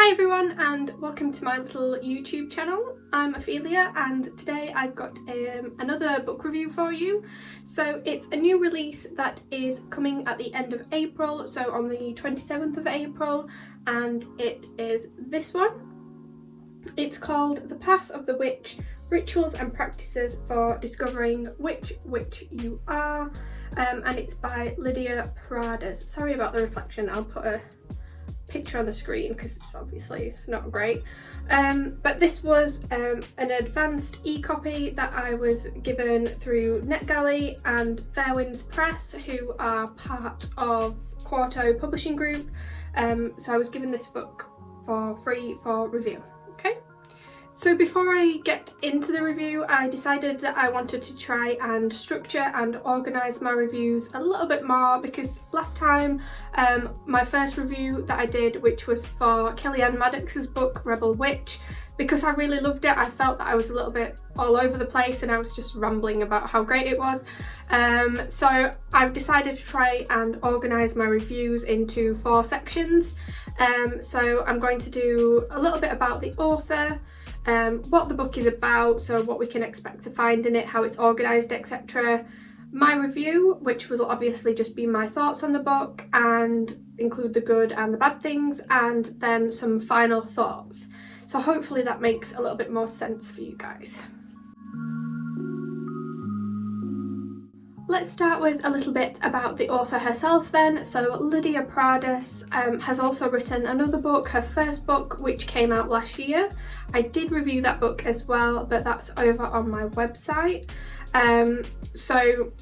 Hi everyone and welcome to my little YouTube channel. I'm Ophelia and today I've got another book review for you. So it's a new release that is coming at the end of April, so on the 27th of April, and it is this one. It's called The Path of the Witch, Rituals and Practices for Discovering Which Witch You Are, and it's by Lidia Pradas. Sorry about the reflection, I'll put a picture on the screen because it's not great, but this was an advanced e-copy that I was given through NetGalley and Fairwinds Press, who are part of Quarto publishing group, so I was given this book for free for review. Okay, so before I get into the review, I decided that I wanted to try and structure and organise my reviews a little bit more, because last time my first review that I did, which was for Kellyanne Maddox's book Rebel Witch, because I really loved it, I felt that I was a little bit all over the place and I was just rambling about how great it was. So I've decided to try and organise my reviews into 4 sections. So I'm going to do a little bit about the author, what the book is about, so what we can expect to find in it, how it's organised, etc. My review, which will obviously just be my thoughts on the book and include the good and the bad things, and then some final thoughts. So hopefully that makes a little bit more sense for you guys. Let's start with a little bit about the author herself then. So Lidia Pradas has also written another book, her first book, which came out last year. I did review that book as well, but that's over on my website. So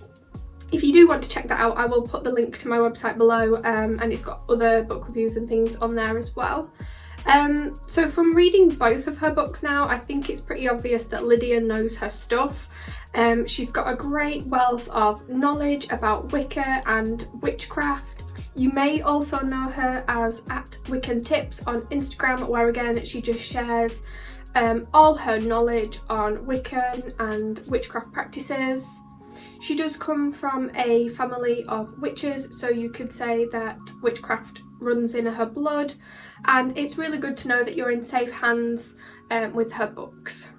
if you do want to check that out, I will put the link to my website below, and it's got other book reviews and things on there as well. So from reading both of her books now, I think it's pretty obvious that Lidia knows her stuff. She's got a great wealth of knowledge about Wicca and witchcraft. You may also know her as @WiccanTips on Instagram, where again she just shares all her knowledge on Wiccan and witchcraft practices. She does come from a family of witches, so you could say that witchcraft runs in her blood, and it's really good to know that you're in safe hands with her books.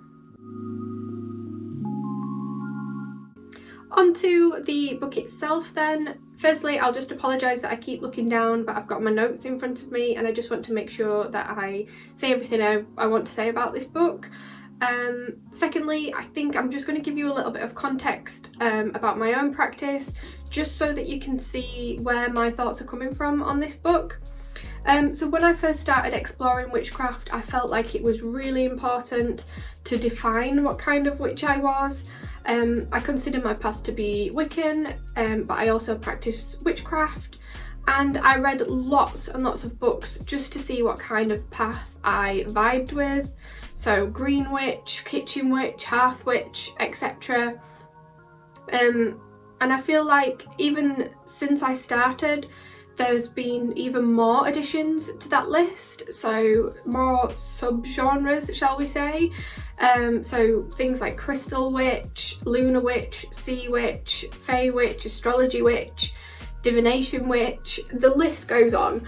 Onto the book itself then. Firstly, I'll just apologise that I keep looking down, but I've got my notes in front of me and I just want to make sure that I say everything I want to say about this book. Secondly, I think I'm just going to give you a little bit of context about my own practice, just so that you can see where my thoughts are coming from on this book. So when I first started exploring witchcraft, I felt like it was really important to define what kind of witch I was. I consider my path to be Wiccan, but I also practice witchcraft, and I read lots and lots of books just to see what kind of path I vibed with. So green witch, kitchen witch, hearth witch, etc. And I feel like even since I started, there's been even more additions to that list, so more subgenres, shall we say. So things like crystal witch, lunar witch, sea witch, fey witch, astrology witch, divination witch, the list goes on.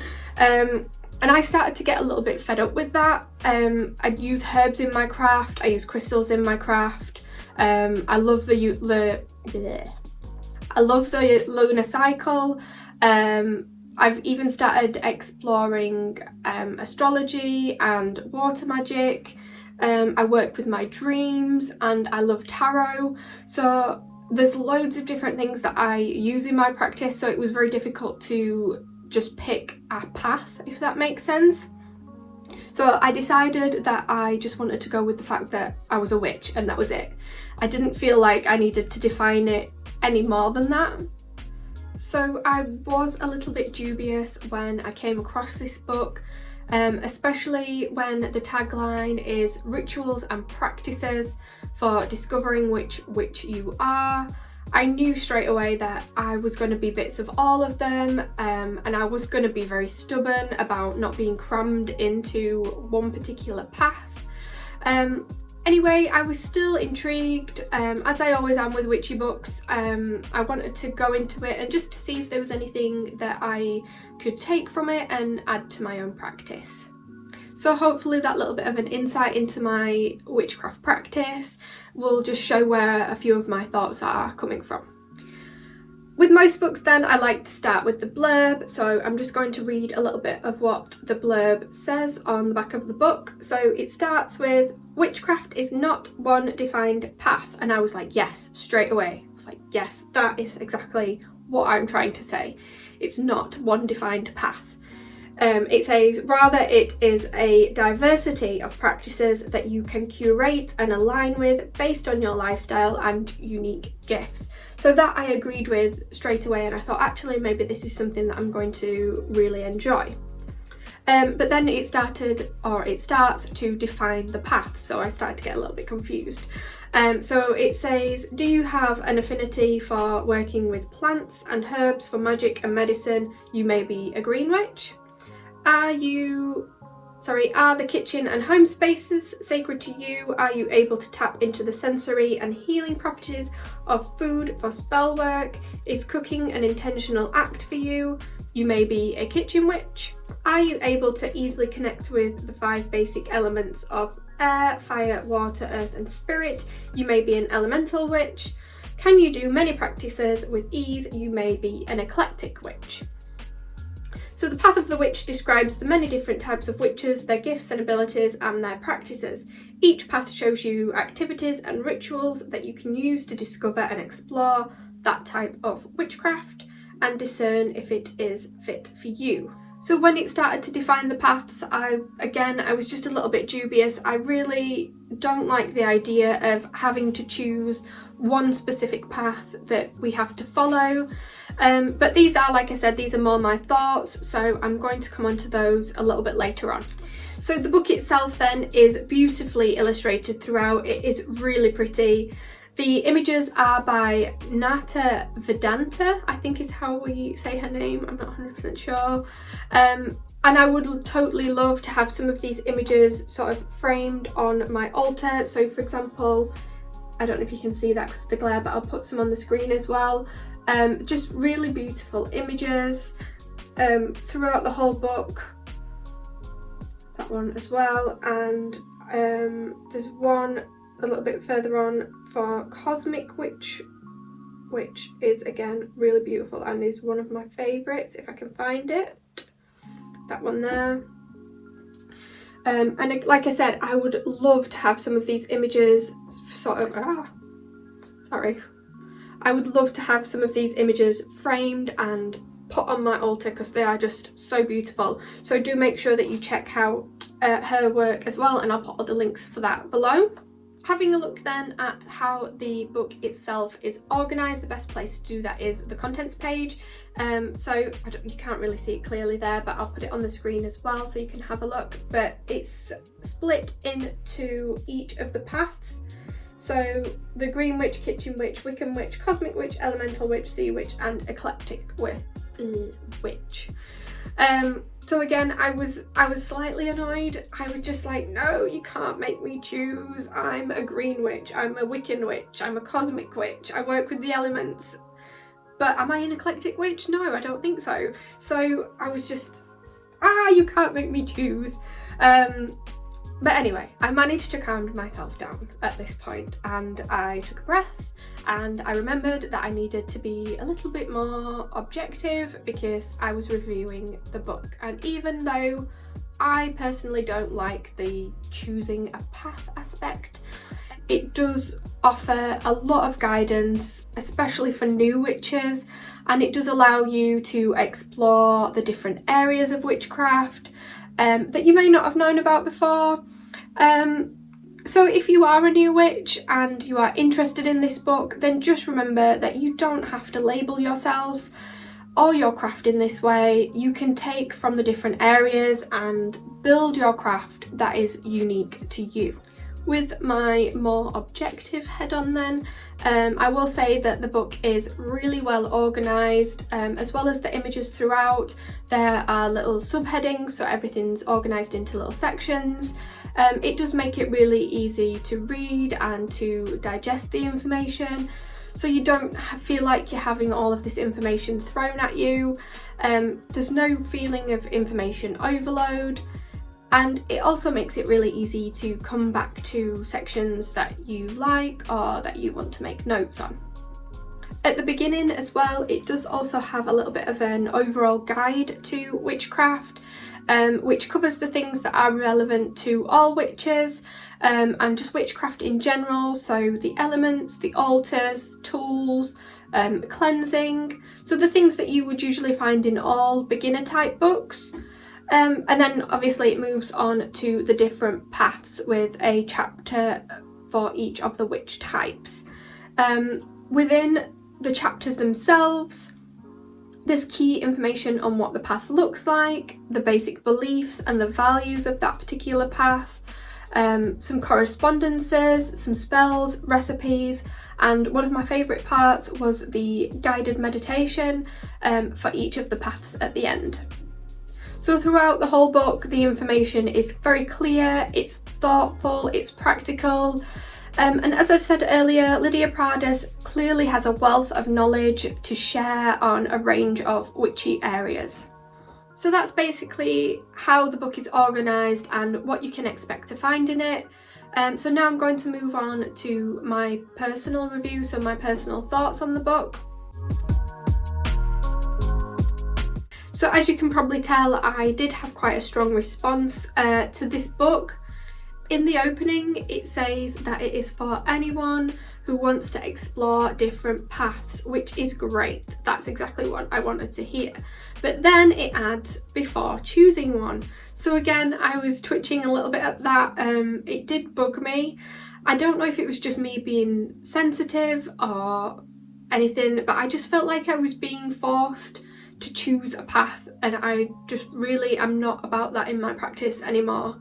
And I started to get a little bit fed up with that. I'd use herbs in my craft, I use crystals in my craft. I love the lunar cycle. I've even started exploring astrology and water magic. I work with my dreams and I love tarot. So there's loads of different things that I use in my practice, so it was very difficult to just pick a path, if that makes sense. So I decided that I just wanted to go with the fact that I was a witch, and that was it. I didn't feel like I needed to define it any more than that. So I was a little bit dubious when I came across this book, especially when the tagline is Rituals and Practices for Discovering Which Witch You Are. I knew straight away that I was going to be bits of all of them, and I was going to be very stubborn about not being crammed into one particular path. Anyway, I was still intrigued, as I always am with witchy books. I wanted to go into it and just to see if there was anything that I could take from it and add to my own practice. So hopefully that little bit of an insight into my witchcraft practice will just show where a few of my thoughts are coming from. With most books then, I like to start with the blurb, so I'm just going to read a little bit of what the blurb says on the back of the book. So it starts with, "Witchcraft is not one defined path," and I was like, yes, straight away. I was like, yes, that is exactly what I'm trying to say. It's not one defined path. It says, rather it is a diversity of practices that you can curate and align with based on your lifestyle and unique gifts. So that I agreed with straight away, and I thought actually maybe this is something that I'm going to really enjoy. But then it starts to define the path, so I started to get a little bit confused. So it says, do you have an affinity for working with plants and herbs for magic and medicine? You may be a green witch. Are the kitchen and home spaces sacred to you? Are you able to tap into the sensory and healing properties of food for spell work? Is cooking an intentional act for you? You may be a kitchen witch. Are you able to easily connect with the 5 basic elements of air, fire, water, earth and spirit? You may be an elemental witch. Can you do many practices with ease? You may be an eclectic witch. So the path of the witch describes the many different types of witches, their gifts and abilities and their practices. Each path shows you activities and rituals that you can use to discover and explore that type of witchcraft and discern if it is fit for you. So when it started to define the paths, I was just a little bit dubious. I really don't like the idea of having to choose one specific path that we have to follow. But these are, like I said, these are more my thoughts, so I'm going to come on to those a little bit later on. So the book itself then is beautifully illustrated throughout. It is really pretty. The images are by Nata Vedanta, I think is how we say her name, I'm not 100% sure. And I would totally love to have some of these images sort of framed on my altar. So for example, I don't know if you can see that because of the glare, but I'll put some on the screen as well. Just really beautiful images throughout the whole book. That one as well, and there's one a little bit further on for Cosmic Witch, which is again really beautiful and is one of my favourites if I can find it. That one there. And like I said, I would love to have some of these images I would love to have some of these images framed and put on my altar because they are just so beautiful. So do make sure that you check out her work as well, and I'll put all the links for that below. Having a look then at how the book itself is organised, the best place to do that is the contents page. So you can't really see it clearly there, but I'll put it on the screen as well so you can have a look. But it's split into each of the paths. So the Green Witch, Kitchen Witch, Wiccan Witch, Cosmic Witch, Elemental Witch, Sea Witch and Eclectic Witch. So again, I was slightly annoyed. I was just like, no, you can't make me choose. I'm a Green Witch, I'm a Wiccan Witch, I'm a Cosmic Witch, I work with the elements. But am I an Eclectic Witch? No, I don't think so. So I was just, you can't make me choose. But anyway, I managed to calm myself down at this point, and I took a breath and I remembered that I needed to be a little bit more objective because I was reviewing the book. And even though I personally don't like the choosing a path aspect, it does offer a lot of guidance, especially for new witches, and it does allow you to explore the different areas of witchcraft that you may not have known about before. So if you are a new witch and you are interested in this book, then just remember that you don't have to label yourself or your craft in this way. You can take from the different areas and build your craft that is unique to you. With my more objective head on then, I will say that the book is really well organised, as well as the images throughout. There are little subheadings, so everything's organised into little sections. It does make it really easy to read and to digest the information, so you don't feel like you're having all of this information thrown at you. There's no feeling of information overload. and it also makes it really easy to come back to sections that you like or that you want to make notes on. At the beginning as well, it does also have a little bit of an overall guide to witchcraft, which covers the things that are relevant to all witches and just witchcraft in general, so the elements, the altars, tools, cleansing, so the things that you would usually find in all beginner type books. And then obviously it moves on to the different paths with a chapter for each of the witch types. Within the chapters themselves, there's key information on what the path looks like, the basic beliefs and the values of that particular path, some correspondences, some spells, recipes, and one of my favourite parts was the guided meditation for each of the paths at the end. So throughout the whole book, the information is very clear, it's thoughtful, it's practical, and as I said earlier, Lidia Pradas clearly has a wealth of knowledge to share on a range of witchy areas. So that's basically how the book is organised and what you can expect to find in it. So now I'm going to move on to my personal review, so my personal thoughts on the book. So as you can probably tell, I did have quite a strong response to this book. In the opening, it says that it is for anyone who wants to explore different paths, which is great. That's exactly what I wanted to hear. But then it adds before choosing one. So again, I was twitching a little bit at that. It did bug me. I don't know if it was just me being sensitive or anything, but I just felt like I was being forced to choose a path, and I just really am not about that in my practice anymore.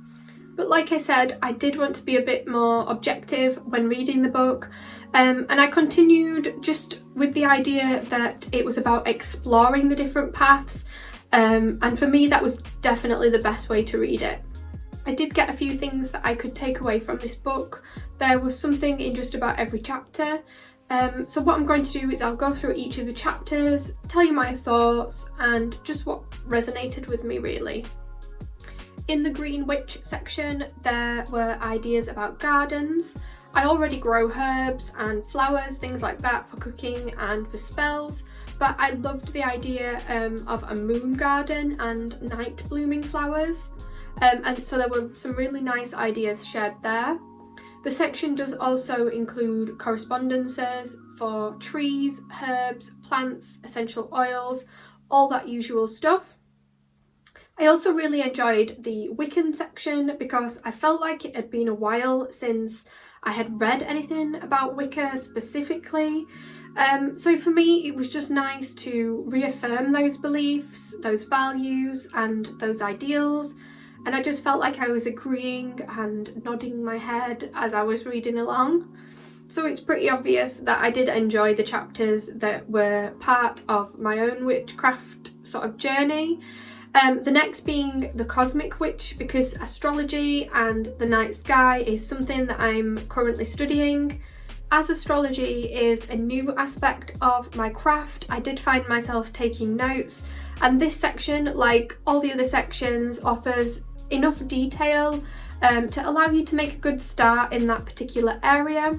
But like I said, I did want to be a bit more objective when reading the book, and I continued just with the idea that it was about exploring the different paths, and for me that was definitely the best way to read it. I did get a few things that I could take away from this book. There was something in just about every chapter, so what I'm going to do is I'll go through each of the chapters, tell you my thoughts and just what resonated with me really. In the Green Witch section, there were ideas about gardens. I already grow herbs and flowers, things like that, for cooking and for spells, but I loved the idea of a moon garden and night blooming flowers, and so there were some really nice ideas shared there. The section does also include correspondences for trees, herbs, plants, essential oils, all that usual stuff. I also really enjoyed the Wiccan section because I felt like it had been a while since I had read anything about Wicca specifically. So for me, it was just nice to reaffirm those beliefs, those values and those ideals. And I just felt like I was agreeing and nodding my head as I was reading along. So it's pretty obvious that I did enjoy the chapters that were part of my own witchcraft sort of journey. The next being the Cosmic Witch, because astrology and the night sky is something that I'm currently studying. As astrology is a new aspect of my craft, I did find myself taking notes, and this section, like all the other sections, offers enough detail to allow you to make a good start in that particular area.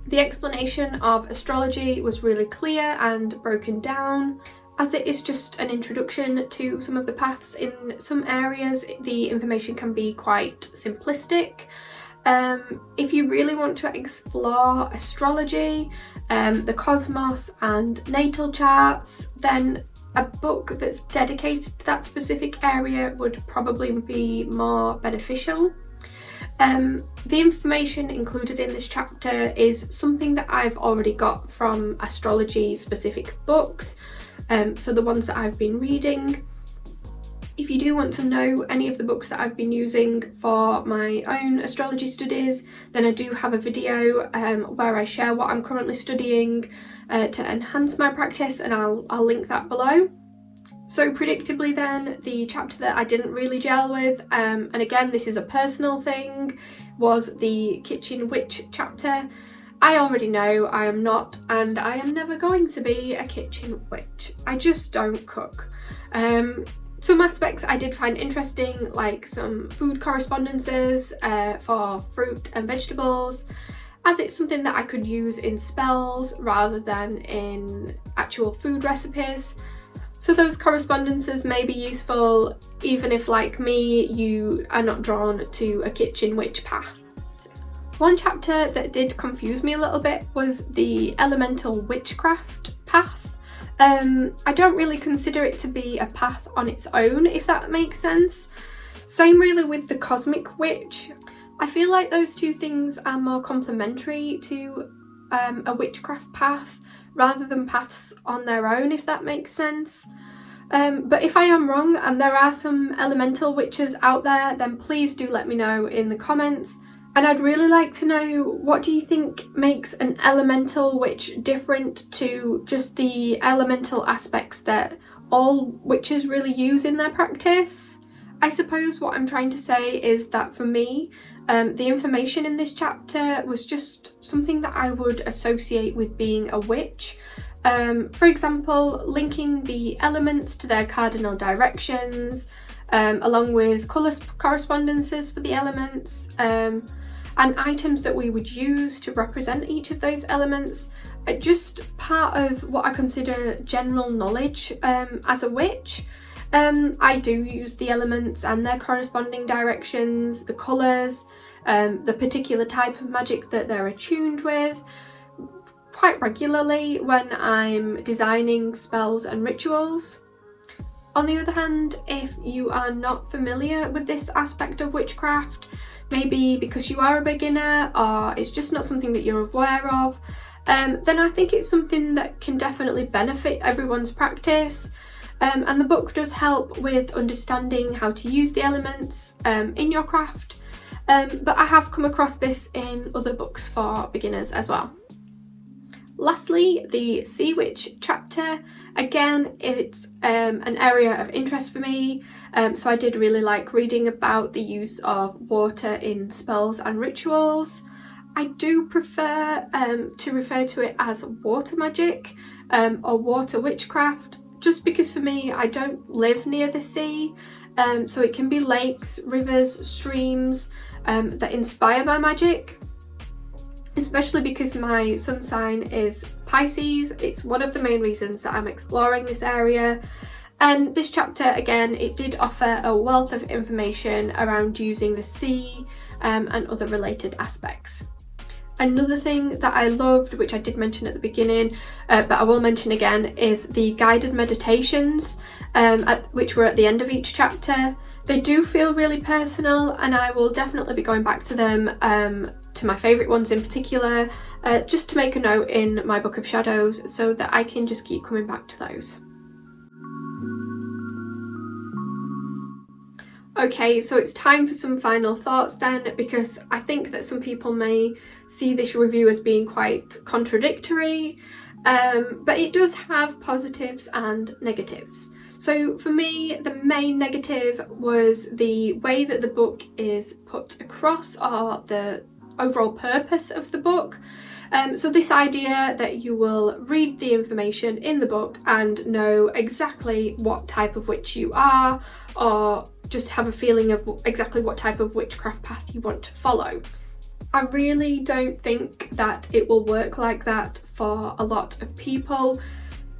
The explanation of astrology was really clear and broken down. As it is just an introduction to some of the paths, in some areas the information can be quite simplistic. If you really want to explore astrology, the cosmos and natal charts, then a book that's dedicated to that specific area would probably be more beneficial. The information included in this chapter is something that I've already got from astrology specific books, so the ones that I've been reading. If you do want to know any of the books that I've been using for my own astrology studies, then I do have a video where I share what I'm currently studying to enhance my practice, and I'll link that below. So predictably then, the chapter that I didn't really gel with, and again this is a personal thing, was the Kitchen Witch chapter. I already know I am not, and I am never going to be, a kitchen witch. I just don't cook. Some aspects I did find interesting, like some food correspondences for fruit and vegetables, as it's something that I could use in spells rather than in actual food recipes. So those correspondences may be useful even if, like me, you are not drawn to a kitchen witch path. One chapter that did confuse me a little bit was the elemental witchcraft path. I don't really consider it to be a path on its own, if that makes sense. Same really with the cosmic witch. I feel like those two things are more complementary to a witchcraft path rather than paths on their own, if that makes sense. But if I am wrong and there are some elemental witches out there, then please do let me know in the comments. And I'd really like to know, what do you think makes an elemental witch different to just the elemental aspects that all witches really use in their practice? I suppose what I'm trying to say is that for me, the information in this chapter was just something that I would associate with being a witch. For example, linking the elements to their cardinal directions, along with colour correspondences for the elements, and items that we would use to represent each of those elements, are just part of what I consider general knowledge as a witch. I do use the elements and their corresponding directions, the colours, the particular type of magic that they're attuned with, quite regularly when I'm designing spells and rituals. On the other hand, if you are not familiar with this aspect of witchcraft, maybe because you are a beginner or it's just not something that you're aware of, then I think it's something that can definitely benefit everyone's practice. And the book does help with understanding how to use the elements in your craft, but I have come across this in other books for beginners as well. Lastly, the Sea Witch chapter. Again, it's an area of interest for me, so I did really like reading about the use of water in spells and rituals. I do prefer to refer to it as water magic or water witchcraft, just because for me, I don't live near the sea, so it can be lakes, rivers, streams that inspire my magic. Especially because my sun sign is Pisces. It's one of the main reasons that I'm exploring this area. And this chapter, again, it did offer a wealth of information around using the sea and other related aspects. Another thing that I loved, which I did mention at the beginning, but I will mention again, is the guided meditations, which were at the end of each chapter. They do feel really personal, and I will definitely be going back to them, to my favourite ones in particular, just to make a note in my Book of Shadows so that I can just keep coming back to those. Okay, so it's time for some final thoughts then, because I think that some people may see this review as being quite contradictory, but it does have positives and negatives. So for me, the main negative was the way that the book is put across, or the overall purpose of the book. So this idea that you will read the information in the book and know exactly what type of witch you are, or just have a feeling of exactly what type of witchcraft path you want to follow. I really don't think that it will work like that for a lot of people.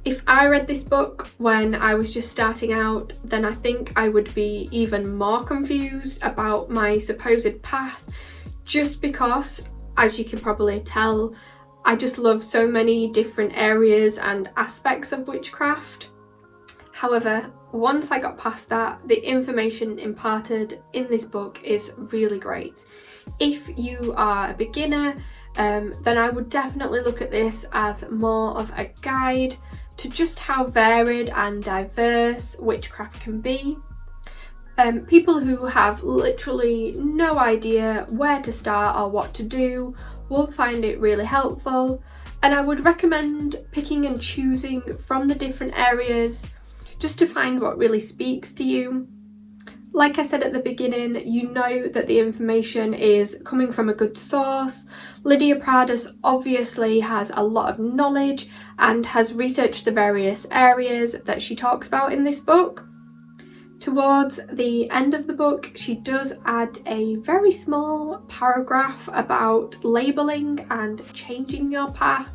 If I read this book when I was just starting out, then I think I would be even more confused about my supposed path, just because, as you can probably tell, I just love so many different areas and aspects of witchcraft. However, once I got past that, the information imparted in this book is really great. If you are a beginner, then I would definitely look at this as more of a guide to just how varied and diverse witchcraft can be. People who have literally no idea where to start or what to do will find it really helpful, and I would recommend picking and choosing from the different areas just to find what really speaks to you. Like I said at the beginning, you know that the information is coming from a good source. Lidia Pradas obviously has a lot of knowledge and has researched the various areas that she talks about in this book. Towards the end of the book, she does add a very small paragraph about labelling and changing your path,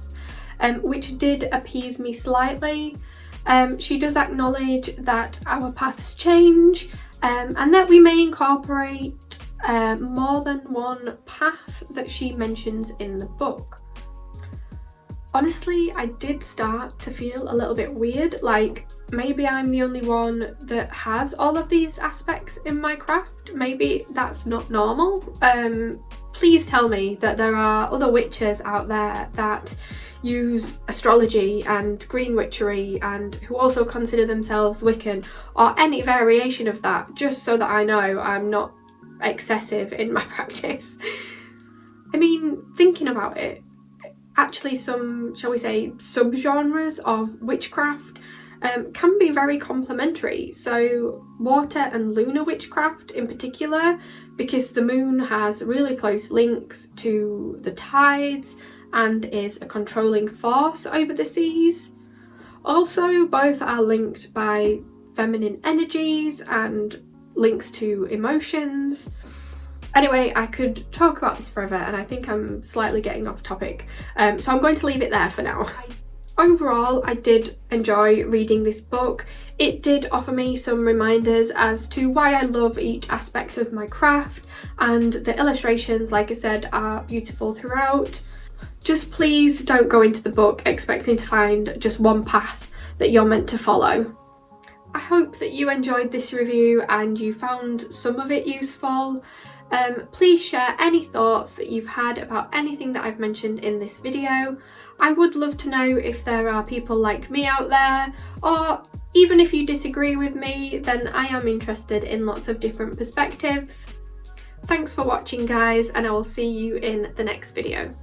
which did appease me slightly. She does acknowledge that our paths change, and that we may incorporate more than one path that she mentions in the book. Honestly, I did start to feel a little bit weird, like maybe I'm the only one that has all of these aspects in my craft. Maybe that's not normal. Please tell me that there are other witches out there that use astrology and green witchery and who also consider themselves Wiccan, or any variation of that, just so that I know I'm not excessive in my practice. I mean, thinking about it, actually some, shall we say, subgenres of witchcraft can be very complementary. So water and lunar witchcraft in particular, because the moon has really close links to the tides and is a controlling force over the seas. Also, both are linked by feminine energies and links to emotions. Anyway, I could talk about this forever and I think I'm slightly getting off topic, so I'm going to leave it there for now. Overall, I did enjoy reading this book. It did offer me some reminders as to why I love each aspect of my craft, and the illustrations, like I said, are beautiful throughout. Just please don't go into the book expecting to find just one path that you're meant to follow. I hope that you enjoyed this review and you found some of it useful. Please share any thoughts that you've had about anything that I've mentioned in this video. I would love to know if there are people like me out there, or even if you disagree with me, then I am interested in lots of different perspectives. Thanks for watching, guys, and I will see you in the next video.